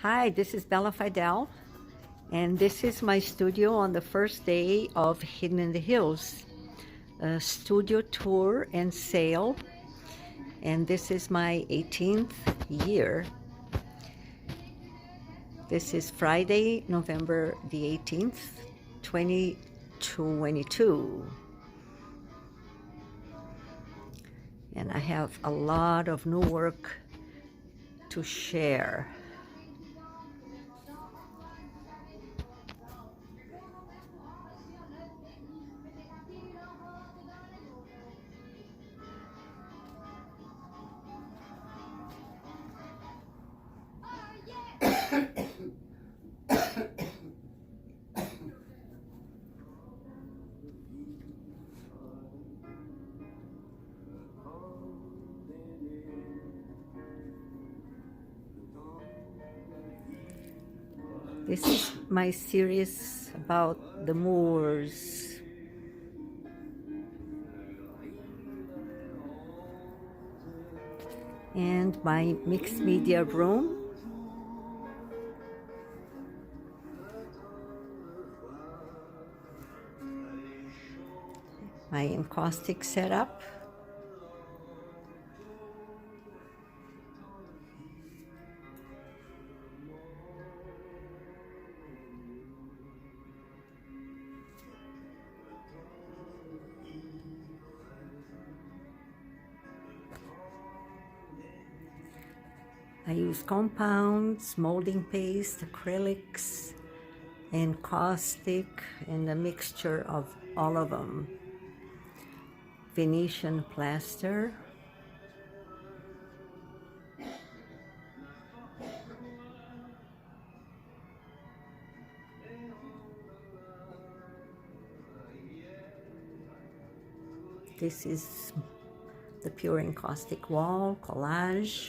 Hi, this is Bella Fidel, and this is my studio on the first day of Hidden in the Hills, a studio tour and sale, and this is my 18th year. This is Friday, November the 18th, 2022. And I have a lot of new work to share. This is my series about the Moors. And my mixed media room. My encaustic setup. I use compounds, molding paste, acrylics, and caustic, and a mixture of all of them. Venetian plaster. This is the pure encaustic wall, collage.